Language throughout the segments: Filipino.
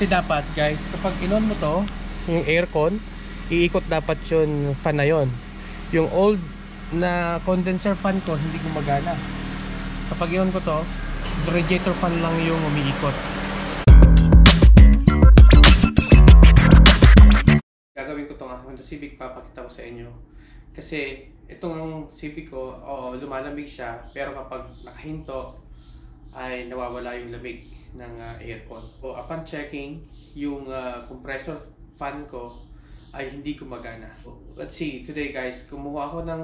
Kasi dapat guys, kapag inon mo to, yung aircon, iikot dapat yun fan na yun. Yung old na condenser fan ko hindi gumagana. Kapag inon ko to, radiator fan lang yung umiikot. Gagawin ko to nga, Honda Civic, papakita ko sa inyo. Kasi itong Civic ko, lumalamig siya, pero kapag nakahinto ay nawawala yung lamig ng aircon. So upon checking, yung compressor fan ko ay hindi gumagana. Let's see, today guys, kumuha ako ng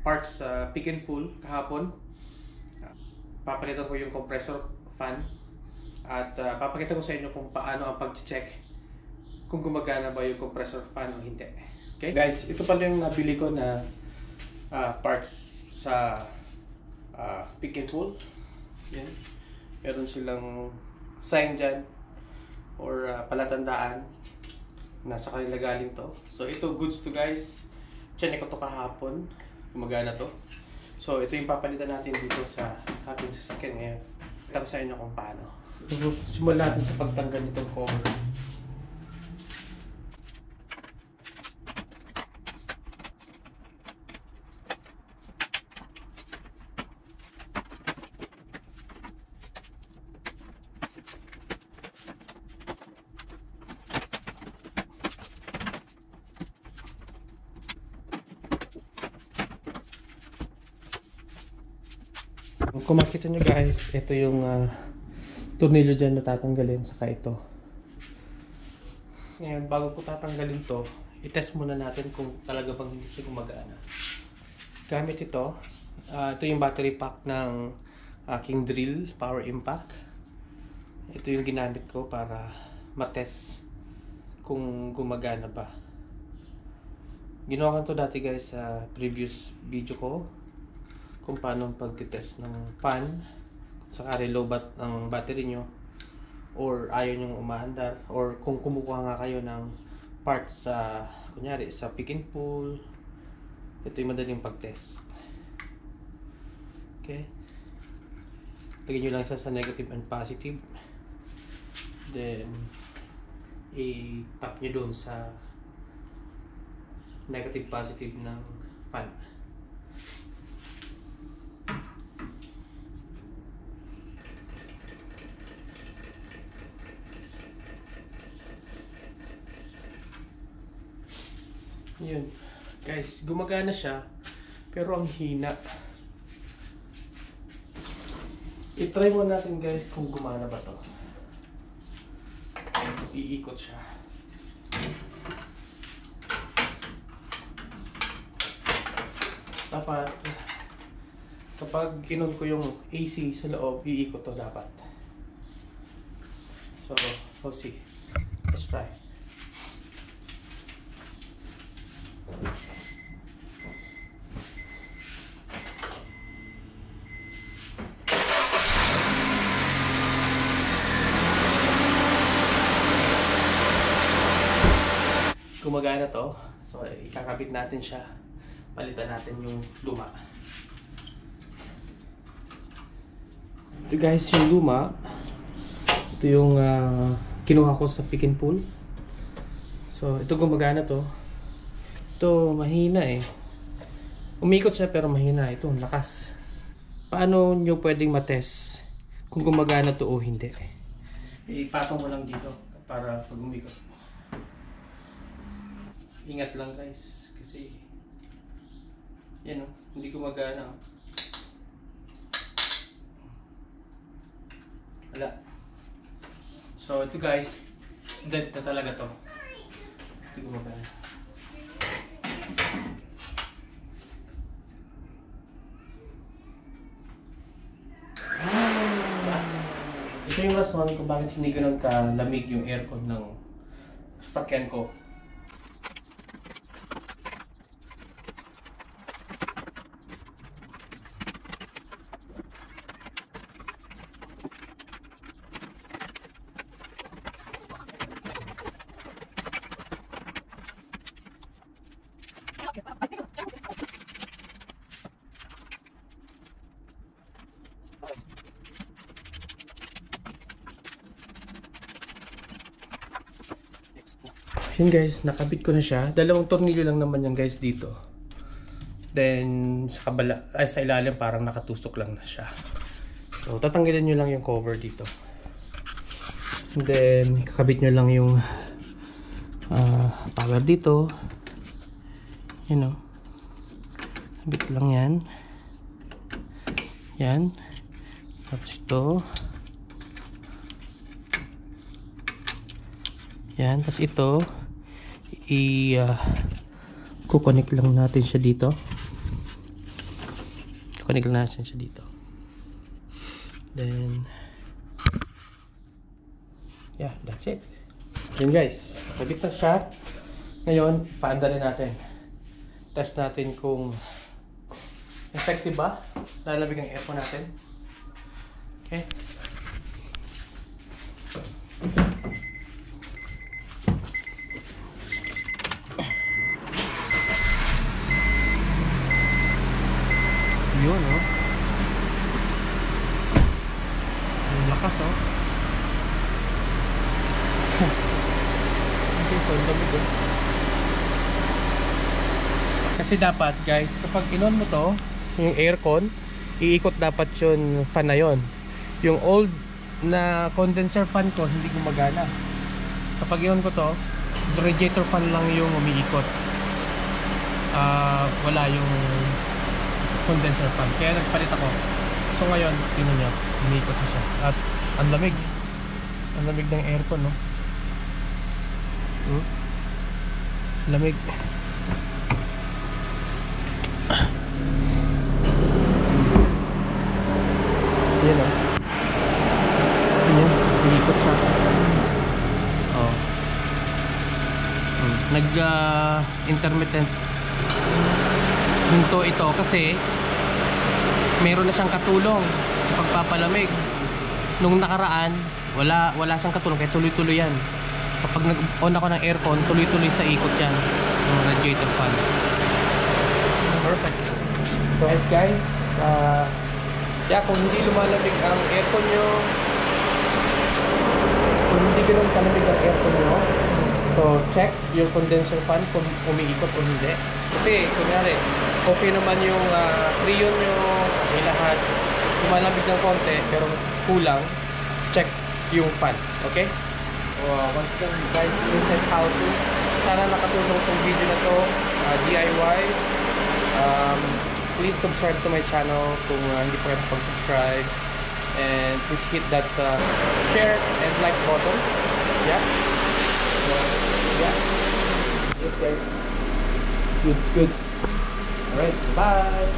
parts sa Pick and Pull kahapon. Papalitan ko yung compressor fan at papakita ko sa inyo kung paano ang pag-check kung gumagana ba yung compressor fan o hindi. Okay guys, ito pala yung nabili ko na parts sa Pick and Pull. Yan. Meron silang sign dyan or palatandaan na sa kanila galing to. So ito goods to guys. Chinek ko to kahapon. Gumagana to. So ito yung papalitan natin dito sa ating sasakyan ngayon. Ito ko sa inyo kung paano. Simulan natin sa pagtanggal nitong cover. Kung makita nyo guys, ito yung tornilyo dyan na tatanggalin, saka ito. Ngayon, bago ko tatanggalin to, itest muna natin kung talaga bang hindi siya gumagana. Gamit ito, ito yung battery pack ng aking drill, Power Impact. Ito yung ginamit ko para matest kung gumagana ba. Ginawa ko to dati guys sa previous video ko, kung paano pag-test ng fan, kung sakali low bat ang battery nyo or ayaw nyo umaandar, or kung kumukuha nga kayo ng parts sa kunyari sa Pick and Pull. Ito yung madaling pag-test. Okay, lagyan nyo lang sa negative and positive, then i-tap nyo doon sa negative positive ng fan. Yun guys, gumagana siya pero ang hina. I-try mo natin guys kung gumana ba to. Iikot siya. Dapat kapag inon ko yung AC sa loob, iikot to dapat. So we'll see. Let's try. Gumagana to, so ikakabit natin siya, palitan natin yung luma. Ito guys yung luma, ito yung kinuha ko sa Pick and Pull. So ito gumagana to. Ito mahina eh, umikot siya pero mahina. Ito lakas. Paano nyo pwedeng matest kung gumagana to o hindi? Ipatong mo lang dito para pag umikot. Ingat lang guys, kasi yan o, hindi gumagana. Wala. So ito guys, dead na talaga to. Ito gumagana. Ito yung last one kung bakit hindi ganun ka lamig yung aircon ng sasakyan ko. yun guys, nakabit ko na siya. Dalawang tornilyo lang naman yan guys dito. Then sa kabala, ay sa ilalim parang nakatusok lang na siya. So tatanggalin nyo lang yung cover dito. Then kakabit nyo lang yung power dito. Yan o. Kabit lang yan. Yan. Tapos ito. Yan. Tapos ito. Kukonek lang natin siya dito. Kukonek lang natin siya dito. Then yeah, that's it. Yun guys, kabit na siya. Ngayon, paandalin natin. Test natin kung effective ba. Lalamig ang aircon natin. Okay. Yun, oh. Ang lakas, oh. Okay, so lamig, oh. Kasi dapat, guys, kapag inon mo to, yung aircon, iikot dapat yun fan na yun. Yung old na condenser fan ko, hindi gumagana. Kapag inon ko to, radiator fan lang yung umiikot. Wala yung condenser fan. Kaya nagpalit ako. So ngayon, tingnan nyo, umiikot na siya. At ang lamig. Ang lamig ng aircon, no? Lamig. Yan, oh. Yan, umiikot siya. Oh. Nag-intermittent hinto ito kasi meron na siyang katulong pagpapalamig. Nung nakaraan wala siyang katulong kaya tuloy-tuloy yan. Kapag nag-on ako ng aircon, tuloy-tuloy sa ikot yan ng radiator fan. Perfect. So guys, kung hindi lumalamig ang aircon nyo, kung hindi ganun kalamig ang aircon nyo, so check yung condenser fan kung umiikot o hindi. Kasi kunyari okay naman yung freon nyo, okay lahat, lumalamig ng konti pero kulang, check yung fan. Okay? Once again guys, this is how to. Sana nakatulong tong video na to, DIY. Please subscribe to my channel kung hindi pa kayo pag-subscribe, and please hit that share and like button. Yeah. So, yeah. Yes guys. Good. Alright, bye.